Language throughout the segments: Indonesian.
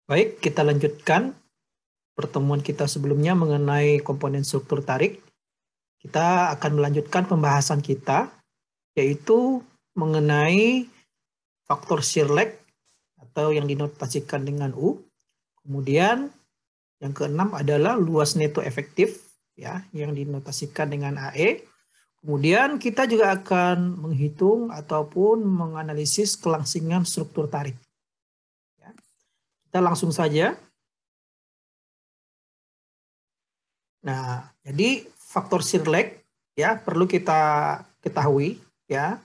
Baik, kita lanjutkan pertemuan kita sebelumnya mengenai komponen struktur tarik. Kita akan melanjutkan pembahasan kita, yaitu mengenai faktor shear lag atau yang dinotasikan dengan U. Kemudian yang keenam adalah luas neto efektif, ya, yang dinotasikan dengan AE. Kemudian kita juga akan menghitung ataupun menganalisis kelangsingan struktur tarik. Ya. Kita langsung saja. Nah, jadi faktor shear lag ya perlu kita ketahui ya.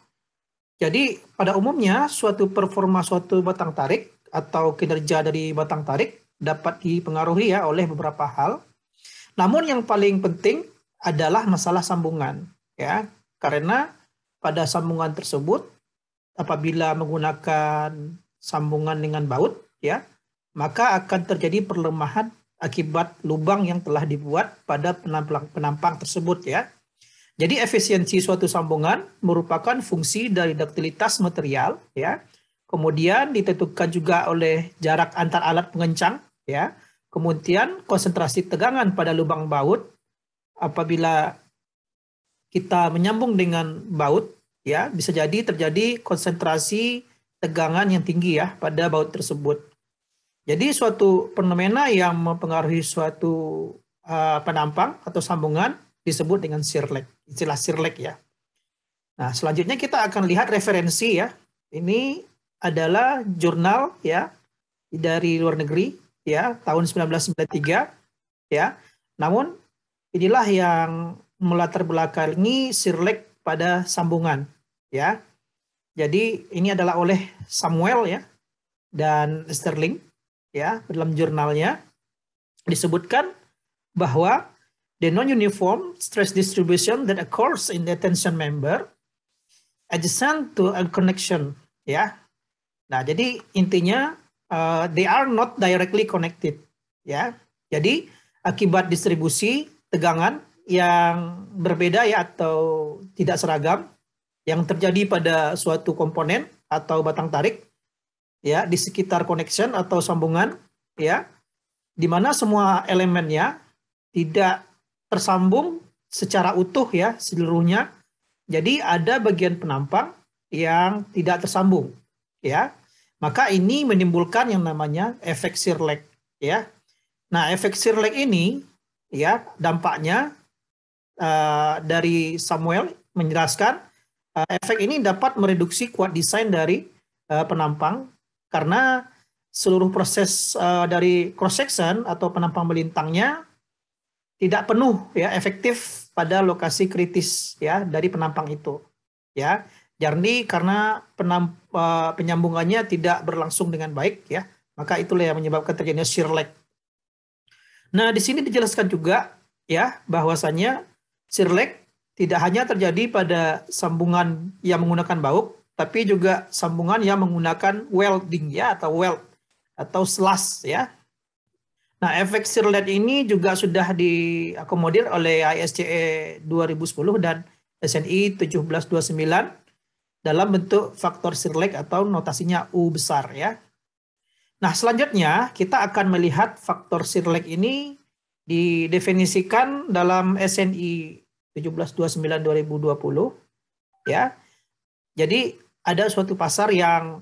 Jadi pada umumnya suatu performa suatu batang tarik atau kinerja dari batang tarik dapat dipengaruhi ya oleh beberapa hal. Namun yang paling penting adalah masalah sambungan ya. Karena pada sambungan tersebut apabila menggunakan sambungan dengan baut ya, maka akan terjadi perlemahan akibat lubang yang telah dibuat pada penampang tersebut ya. Jadi efisiensi suatu sambungan merupakan fungsi dari duktilitas material ya. Kemudian ditentukan juga oleh jarak antar alat pengencang ya. Kemudian konsentrasi tegangan pada lubang baut apabila kita menyambung dengan baut ya, bisa jadi terjadi konsentrasi tegangan yang tinggi ya pada baut tersebut. Jadi suatu fenomena yang mempengaruhi suatu penampang atau sambungan disebut dengan shear lag, istilah shear lag ya. Nah, selanjutnya kita akan lihat referensi ya. Ini adalah jurnal ya dari luar negeri ya tahun 1993 ya. Namun inilah yang melatar belakangi shear lag pada sambungan ya. Jadi ini adalah oleh Samuel ya dan Sterling ya, dalam jurnalnya disebutkan bahwa the non-uniform stress distribution that occurs in the tension member adjacent to a connection ya. Nah, jadi intinya they are not directly connected ya. Jadi akibat distribusi tegangan yang berbeda ya atau tidak seragam yang terjadi pada suatu komponen atau batang tarik ya di sekitar connection atau sambungan ya, di mana semua elemennya tidak tersambung secara utuh ya seluruhnya. Jadi ada bagian penampang yang tidak tersambung ya. Maka ini menimbulkan yang namanya efek shear lag ya. Nah, efek shear lag ini ya dampaknya dari Samuel menjelaskan efek ini dapat mereduksi kuat desain dari penampang karena seluruh proses dari cross section atau penampang melintangnya tidak penuh ya efektif pada lokasi kritis ya dari penampang itu ya. Jadi karena penyambungannya tidak berlangsung dengan baik ya, maka itulah yang menyebabkan terjadinya shear lag. Nah, di sini dijelaskan juga ya bahwasanya shear lag tidak hanya terjadi pada sambungan yang menggunakan baut, tapi juga sambungan yang menggunakan welding ya atau weld atau slash ya. Nah, efek shear lag ini juga sudah diakomodir oleh ISCE 2010 dan SNI 1729 dalam bentuk faktor shear lag atau notasinya U besar ya. Nah, selanjutnya kita akan melihat faktor shear lag ini didefinisikan dalam SNI 1729/2020 ya. Jadi ada suatu pasar yang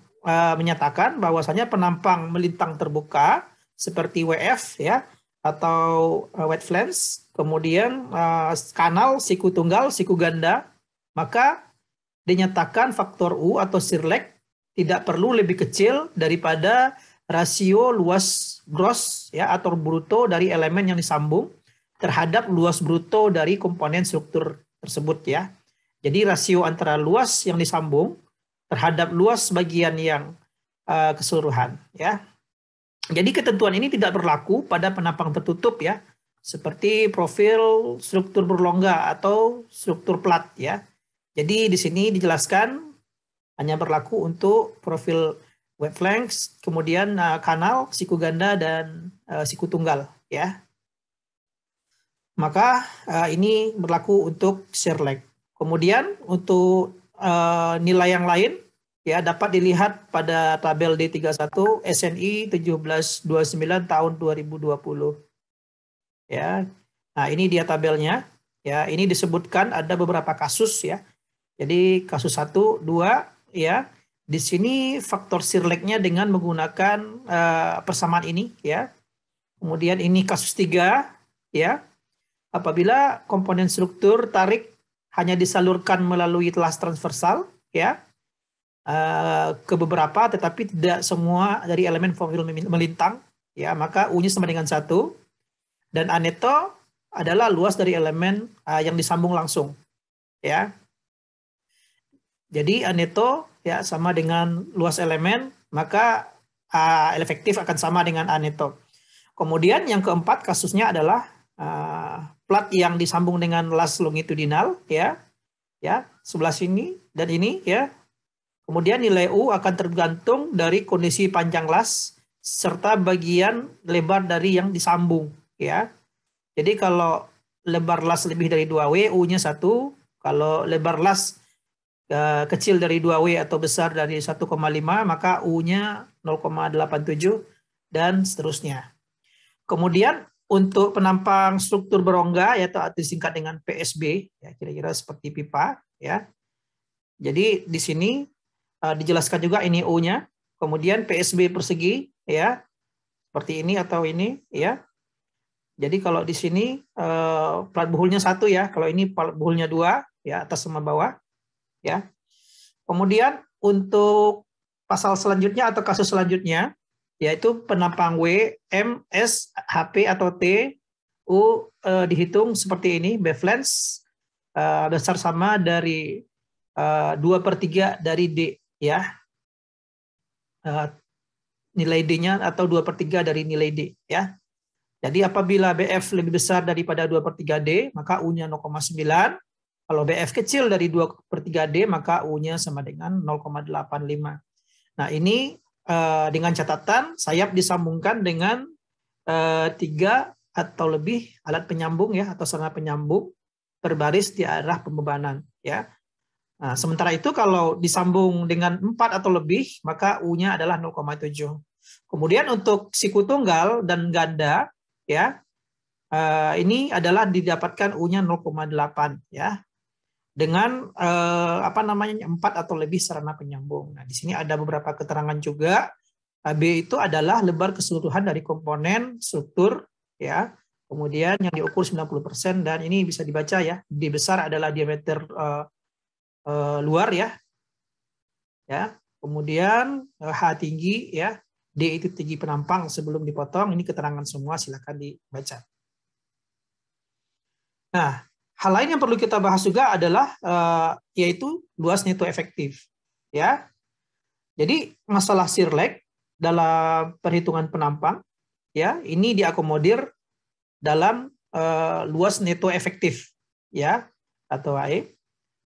menyatakan bahwasanya penampang melintang terbuka seperti WF ya atau wet flange, kemudian kanal, siku tunggal, siku ganda, maka dinyatakan faktor U atau shear lag tidak perlu lebih kecil daripada rasio luas gross ya atau bruto dari elemen yang disambung terhadap luas bruto dari komponen struktur tersebut ya. Jadi rasio antara luas yang disambung terhadap luas bagian yang keseluruhan ya. Jadi ketentuan ini tidak berlaku pada penampang tertutup ya, seperti profil struktur berlongga atau struktur plat ya. Jadi di sini dijelaskan hanya berlaku untuk profil wet flange, kemudian kanal, siku ganda dan siku tunggal ya. Maka ini berlaku untuk shear lag. Kemudian untuk nilai yang lain ya dapat dilihat pada tabel D31 SNI 1729 tahun 2020. Ya. Nah, ini dia tabelnya. Ya, ini disebutkan ada beberapa kasus ya. Jadi kasus 1, 2 ya. Di sini faktor Sirlek-nya dengan menggunakan persamaan ini ya. Kemudian ini kasus 3 ya. Apabila komponen struktur tarik hanya disalurkan melalui telas transversal ya ke beberapa tetapi tidak semua dari elemen formil melintang ya, maka U-nya sama dengan 1 dan aneto adalah luas dari elemen yang disambung langsung ya. Jadi aneto ya sama dengan luas elemen, maka efektif akan sama dengan aneto. Kemudian yang keempat kasusnya adalah plat yang disambung dengan las longitudinal ya sebelah sini dan ini ya. Kemudian nilai U akan tergantung dari kondisi panjang las serta bagian lebar dari yang disambung ya. Jadi kalau lebar las lebih dari 2W, U-nya 1. Kalau lebar las kecil dari 2W atau besar dari 1,5, maka U-nya 0,87 dan seterusnya. Kemudian untuk penampang struktur berongga yaitu disingkat dengan PSB, ya kira-kira seperti pipa ya. Jadi di sini dijelaskan juga ini U-nya. Kemudian PSB persegi ya. Seperti ini atau ini ya. Jadi kalau di sini plat buhulnya 1 ya, kalau ini plat buhulnya 2 ya, atas sama bawah ya. Kemudian untuk pasal selanjutnya atau kasus selanjutnya yaitu penampang W, M, S, HP atau T, U dihitung seperti ini, beflens besar sama dari 2/3 dari D ya. Nilai D-nya atau 2/3 dari nilai D ya. Jadi apabila BF lebih besar daripada 2/3 D, maka U-nya 0,9. Kalau BF kecil dari 2/3 D, maka U-nya sama dengan 0,85. Nah ini dengan catatan sayap disambungkan dengan 3 atau lebih alat penyambung ya atau sarana penyambung berbaris di arah pembebanan ya. Nah, sementara itu kalau disambung dengan 4 atau lebih, maka U-nya adalah 0,7. Kemudian untuk siku tunggal dan ganda ya ini adalah didapatkan U-nya 0,8 ya dengan 4 atau lebih sarana penyambung. Nah, di sini ada beberapa keterangan juga. B itu adalah lebar keseluruhan dari komponen struktur ya. Kemudian yang diukur 90% dan ini bisa dibaca ya. D besar adalah diameter luar ya. Ya. Kemudian H tinggi ya. D itu tinggi penampang sebelum dipotong. Ini keterangan semua, silakan dibaca. Nah, hal lain yang perlu kita bahas juga adalah yaitu luas neto efektif. Ya, jadi masalah Sirlek dalam perhitungan penampang, ya ini diakomodir dalam luas neto efektif, ya atau AE.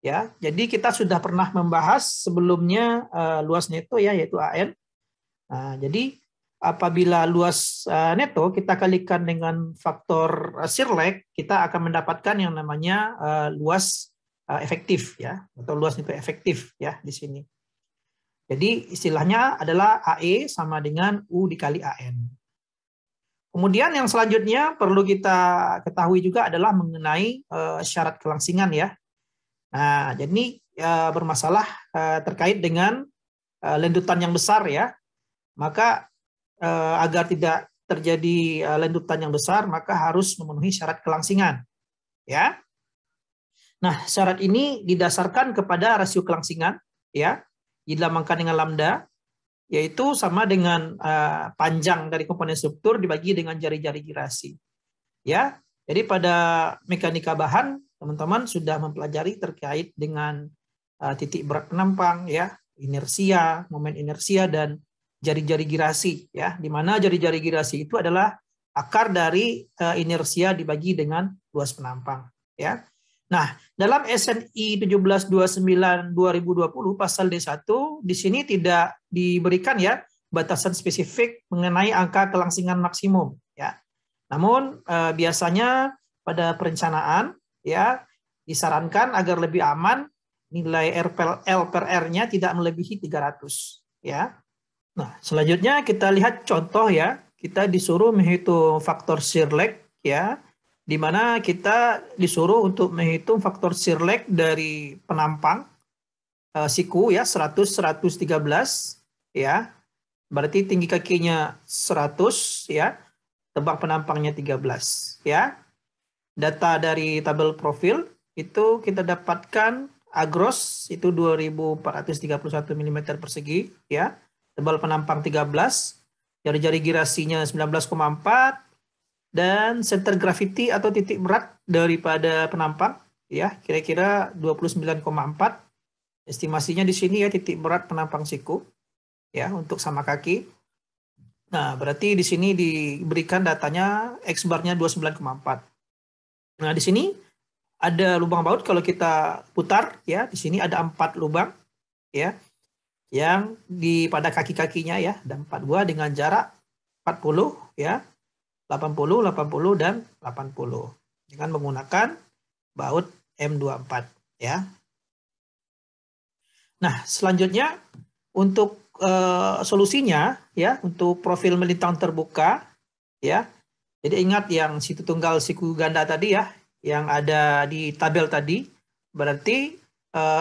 Ya, jadi kita sudah pernah membahas sebelumnya luas neto ya yaitu AN. Nah, jadi apabila luas neto kita kalikan dengan faktor Sirlek, kita akan mendapatkan yang namanya luas efektif ya atau luas neto efektif ya di sini. Jadi istilahnya adalah AE sama dengan U dikali AN. Kemudian yang selanjutnya perlu kita ketahui juga adalah mengenai syarat kelangsingan ya. Nah, jadi bermasalah terkait dengan lendutan yang besar ya. Maka agar tidak terjadi lendutan yang besar, maka harus memenuhi syarat kelangsingan. Ya. Nah, syarat ini didasarkan kepada rasio kelangsingan, ya, dilambangkan dengan lambda, yaitu sama dengan panjang dari komponen struktur dibagi dengan jari-jari girasi. Ya, jadi pada mekanika bahan, teman-teman sudah mempelajari terkait dengan titik berat penampang, ya, inersia, momen inersia dan jari-jari girasi ya, di mana jari-jari girasi itu adalah akar dari inersia dibagi dengan luas penampang ya. Nah, dalam SNI 1729/2020 pasal D1 di sini tidak diberikan ya batasan spesifik mengenai angka kelangsingan maksimum ya. Namun biasanya pada perencanaan ya disarankan agar lebih aman nilai R per L per R-nya tidak melebihi 300 ya. Nah, selanjutnya kita lihat contoh ya. Kita disuruh menghitung faktor shear lag ya, di mana kita disuruh untuk menghitung faktor shear lag dari penampang siku ya 100 113 ya. Berarti tinggi kakinya 100 ya, tebak penampangnya 13 ya. Data dari tabel profil itu kita dapatkan agros itu 2431 mm persegi ya. Tebal penampang 13, jari-jari girasinya 19,4 dan center gravity atau titik berat daripada penampang ya kira-kira 29,4. Estimasinya di sini ya titik berat penampang siku ya untuk sama kaki. Nah, berarti di sini diberikan datanya X bar-nya 29,4. Nah, di sini ada lubang baut kalau kita putar ya, di sini ada 4 lubang ya. Yang pada kaki-kakinya ya, ada 4 buah dengan jarak 40 ya, 80, 80 dan 80 dengan menggunakan baut M24 ya. Nah, selanjutnya untuk solusinya ya, untuk profil melintang terbuka ya. Jadi ingat yang siku tunggal, siku ganda tadi ya, yang ada di tabel tadi, berarti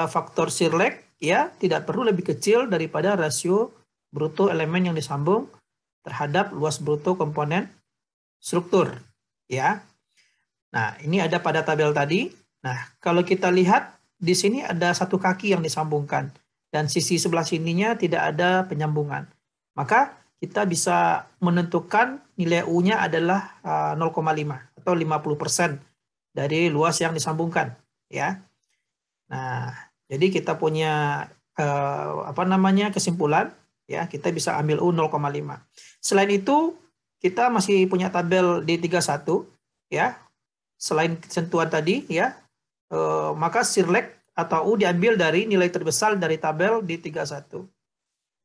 faktor shear lag ya tidak perlu lebih kecil daripada rasio bruto elemen yang disambung terhadap luas bruto komponen struktur ya. Nah, ini ada pada tabel tadi. Nah, kalau kita lihat di sini ada satu kaki yang disambungkan dan sisi sebelah sininya tidak ada penyambungan. Maka kita bisa menentukan nilai U-nya adalah 0,5 atau 50% dari luas yang disambungkan ya. Nah, jadi kita punya kesimpulan ya, kita bisa ambil U 0,5. Selain itu, kita masih punya tabel D31 ya. Selain ketentuan tadi ya, maka shear lag atau U diambil dari nilai terbesar dari tabel D31.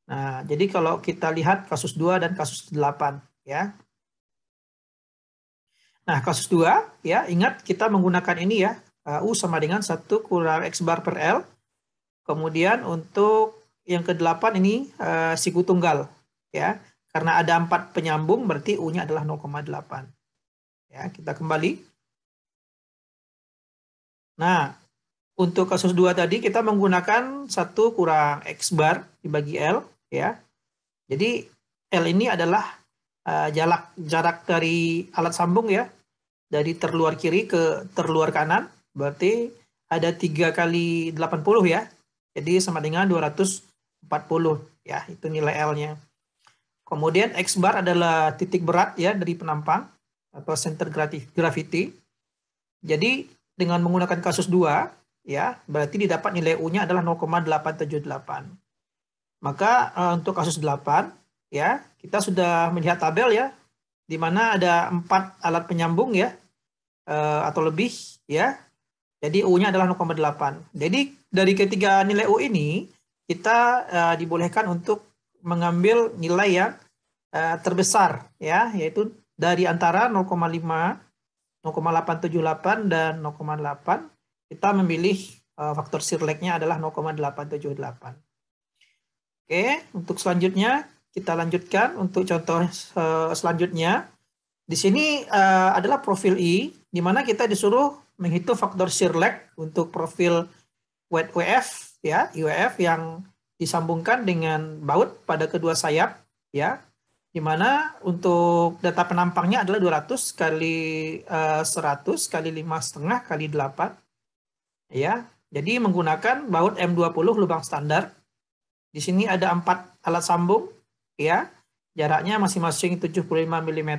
Nah, jadi kalau kita lihat kasus 2 dan kasus 8 ya. Nah, kasus 2 ya, ingat kita menggunakan ini ya, U sama dengan 1 kurang X bar per L. Kemudian untuk yang ke-8 ini siku tunggal ya. Karena ada 4 penyambung berarti U-nya adalah 0,8. Ya, kita kembali. Nah, untuk kasus 2 tadi kita menggunakan 1 kurang X bar dibagi L ya. Jadi L ini adalah jarak dari alat sambung ya, dari terluar kiri ke terluar kanan, berarti ada 3 kali 80 ya, jadi sama dengan 240 ya, itu nilai L-nya. Kemudian X bar adalah titik berat ya dari penampang atau center gravity. Jadi dengan menggunakan kasus 2 ya, berarti didapat nilai U-nya adalah 0,878. Maka untuk kasus 8 ya, kita sudah melihat tabel ya, di mana ada 4 alat penyambung ya, atau lebih ya. Jadi U-nya adalah 0,8. Jadi dari ketiga nilai U ini, kita dibolehkan untuk mengambil nilai yang terbesar ya, yaitu dari antara 0,5, 0,878 dan 0,8, kita memilih faktor shear lag-nya adalah 0,878. Oke, untuk selanjutnya kita lanjutkan untuk contoh selanjutnya. Di sini adalah profil I, di mana kita disuruh menghitung faktor shear lag untuk profil WF ya, IWF yang disambungkan dengan baut pada kedua sayap ya, di mana untuk data penampangnya adalah 200 kali 100 kali 5,5 kali 8 ya. Jadi menggunakan baut M20 lubang standar. Di sini ada 4 alat sambung ya, jaraknya masing-masing 75 mm.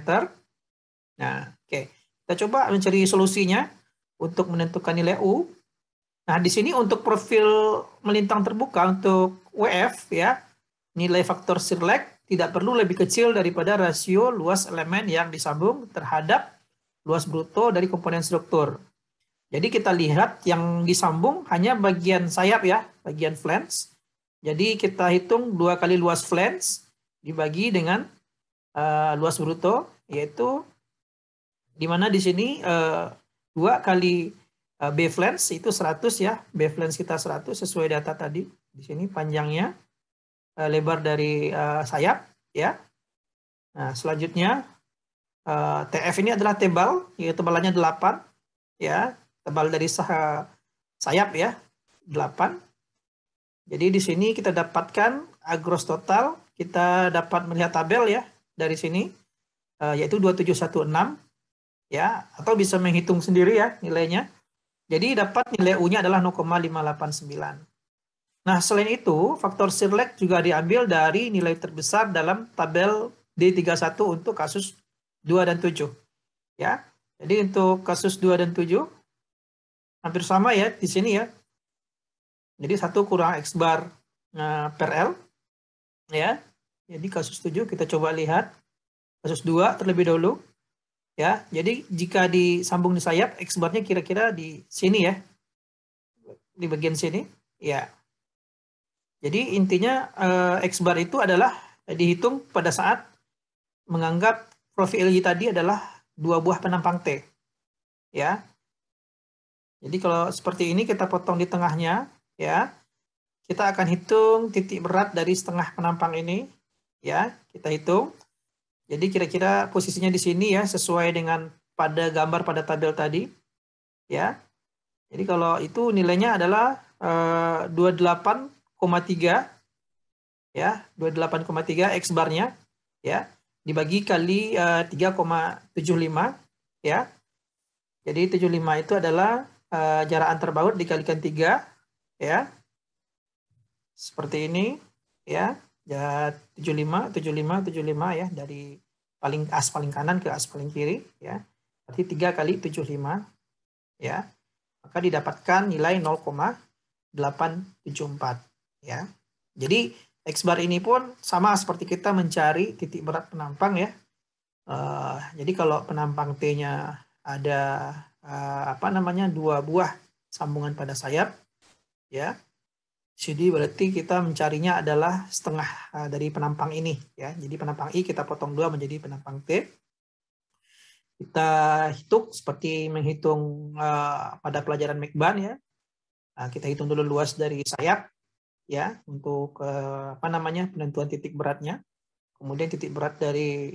Nah, oke. Kita coba mencari solusinya untuk menentukan nilai U. Nah, di sini untuk profil melintang terbuka untuk WF ya, nilai faktor shear lag tidak perlu lebih kecil daripada rasio luas elemen yang disambung terhadap luas bruto dari komponen struktur. Jadi kita lihat yang disambung hanya bagian sayap ya, bagian flange. Jadi kita hitung 2 kali luas flange dibagi dengan luas bruto, yaitu di mana di sini 2 kali B flange itu 100 ya, B flange kita 100 sesuai data tadi. Di sini panjangnya, lebar dari sayap ya. Nah, selanjutnya TF ini adalah tebal, ya tebalannya 8 ya, tebal dari sayap ya, 8. Jadi di sini kita dapatkan gross total, kita dapat melihat tabel ya dari sini, yaitu 2716 ya, atau bisa menghitung sendiri ya nilainya. Jadi dapat nilai U-nya adalah 0,589. Nah, selain itu, faktor Sirlek juga diambil dari nilai terbesar dalam tabel D31 untuk kasus 2 dan 7. Ya. Jadi untuk kasus 2 dan 7 hampir sama ya di sini ya. Jadi 1 kurang X bar per L ya. Jadi kasus 7 kita coba lihat kasus 2 terlebih dahulu. Ya, jadi jika disambung di sayap, X barnya kira-kira di sini ya, di bagian sini, ya. Jadi intinya X bar itu adalah dihitung pada saat menganggap profil Y tadi adalah 2 buah penampang T, ya. Jadi kalau seperti ini kita potong di tengahnya, ya, kita akan hitung titik berat dari setengah penampang ini, ya, kita hitung. Jadi kira-kira posisinya di sini ya, sesuai dengan pada gambar pada tabel tadi. Ya. Jadi kalau itu nilainya adalah 28,3 ya, 28,3 X barnya ya, dibagi kali 3,75 ya. Jadi 75 itu adalah jarak antar baut dikalikan 3 ya. Seperti ini ya. Ya 75 ya, dari as paling kanan ke as paling kiri ya. Berarti 3 kali 75 ya. Maka didapatkan nilai 0,874 ya. Jadi X bar ini pun sama seperti kita mencari titik berat penampang ya. Jadi kalau penampang T-nya ada 2 buah sambungan pada sayap ya. Jadi berarti kita mencarinya adalah setengah dari penampang ini ya. Jadi penampang I kita potong 2 menjadi penampang T. Kita hitung seperti menghitung pada pelajaran Mekban ya. Kita hitung dulu luas dari sayap ya untuk penentuan titik beratnya. Kemudian titik berat dari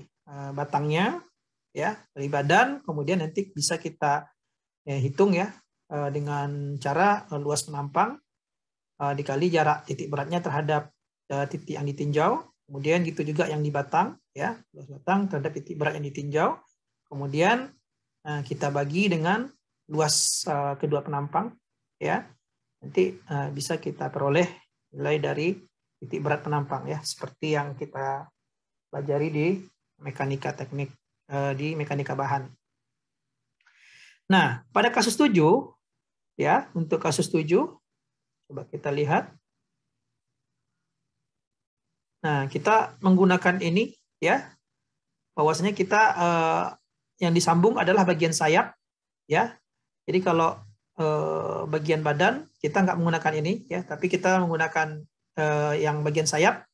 batangnya ya, dari badan. Kemudian nanti bisa kita hitung ya dengan cara luas penampang dikali jarak titik beratnya terhadap titik yang ditinjau. Kemudian gitu juga yang di batang ya, luas batang terhadap titik berat yang ditinjau. Kemudian kita bagi dengan luas kedua penampang ya. Nanti bisa kita peroleh nilai dari titik berat penampang ya, seperti yang kita pelajari di mekanika teknik di mekanika bahan. Nah, pada kasus 7 ya, untuk kasus 7 coba kita lihat. Nah, kita menggunakan ini ya. Bahwasanya kita yang disambung adalah bagian sayap ya. Jadi kalau bagian badan kita nggak menggunakan ini ya, tapi kita menggunakan yang bagian sayap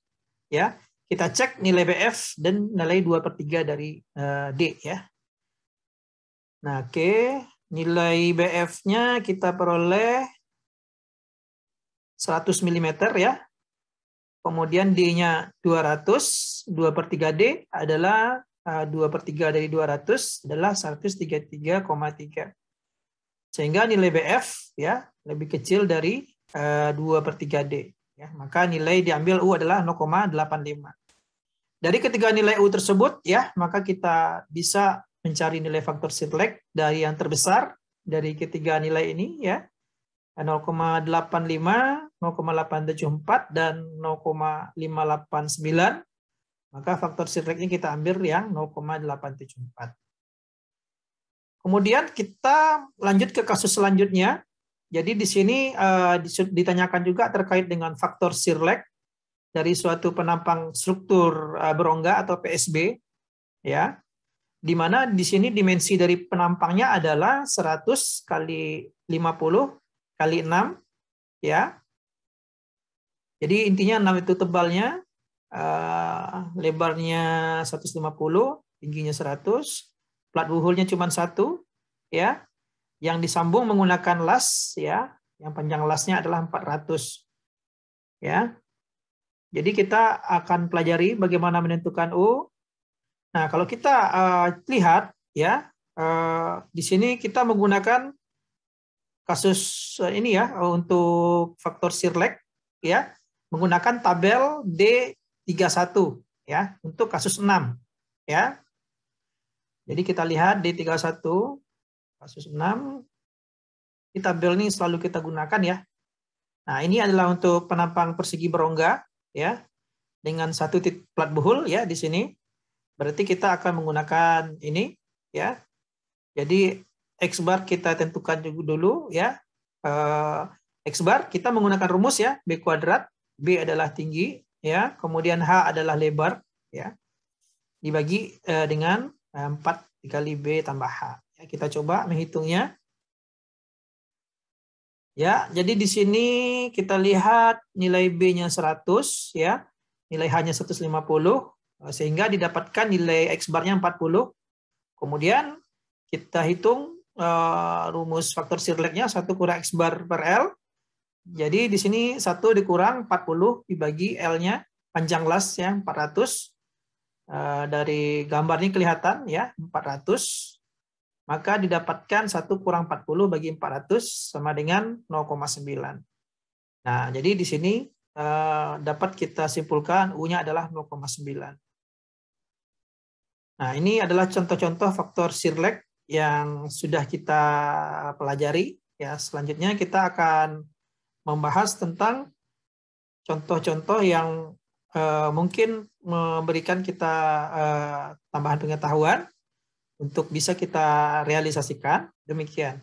ya. Kita cek nilai BF dan nilai 2/3 dari D ya. Nah, oke, nilai BF-nya kita peroleh 100 mm ya. Kemudian D-nya 200, 2/3 D adalah 2/3 dari 200 adalah 133,3. Sehingga nilai BF ya lebih kecil dari 2/3 D. Ya, maka nilai diambil U adalah 0,85. Dari ketiga nilai U tersebut ya, maka kita bisa mencari nilai faktor Sirlek dari yang terbesar dari ketiga nilai ini ya. 0,85, 0,874 dan 0,589. Maka faktor Sirleknya kita ambil yang 0,874. Kemudian kita lanjut ke kasus selanjutnya. Jadi di sini ditanyakan juga terkait dengan faktor Sirlek dari suatu penampang struktur berongga atau PSB ya. Di mana di sini dimensi dari penampangnya adalah 100 kali 50 kali 6 ya. Jadi intinya 6 itu tebalnya, lebarnya 150, tingginya 100, plat buhulnya cuma 1 ya. yang disambung menggunakan las, ya, yang panjang lasnya adalah 400, ya. Jadi kita akan pelajari bagaimana menentukan U. Nah, kalau kita lihat, ya, di sini kita menggunakan kasus ini ya untuk faktor Sirlek, ya, menggunakan tabel D31 ya untuk kasus 6, ya. Jadi kita lihat D31 kasus 6, di tabel ini selalu kita gunakan ya. Nah, ini adalah untuk penampang persegi berongga, ya, dengan satu titik plat buhul ya di sini. Berarti kita akan menggunakan ini, ya. Jadi X bar kita tentukan dulu ya. X bar kita menggunakan rumus ya, B kuadrat, B adalah tinggi ya, kemudian H adalah lebar ya. Dibagi dengan 4 dikali B tambah H. Ya, kita coba menghitungnya. Ya, jadi di sini kita lihat nilai B-nya 100 ya. Nilai H-nya 150 sehingga didapatkan nilai X bar-nya 40. Kemudian kita hitung rumus faktor Sirlek-nya 1 kurang X bar per L. Jadi di sini 1 dikurang 40 dibagi L-nya, panjang las ya 400. Dari gambar ini kelihatan ya 400. Maka didapatkan 1 kurang 40 bagi 400 sama dengan 0,9. Nah, jadi di sini dapat kita simpulkan U-nya adalah 0,9. Nah, ini adalah contoh-contoh faktor Sirlek yang sudah kita pelajari. Ya, selanjutnya kita akan membahas tentang contoh-contoh yang mungkin memberikan kita tambahan pengetahuan untuk bisa kita realisasikan. Demikian.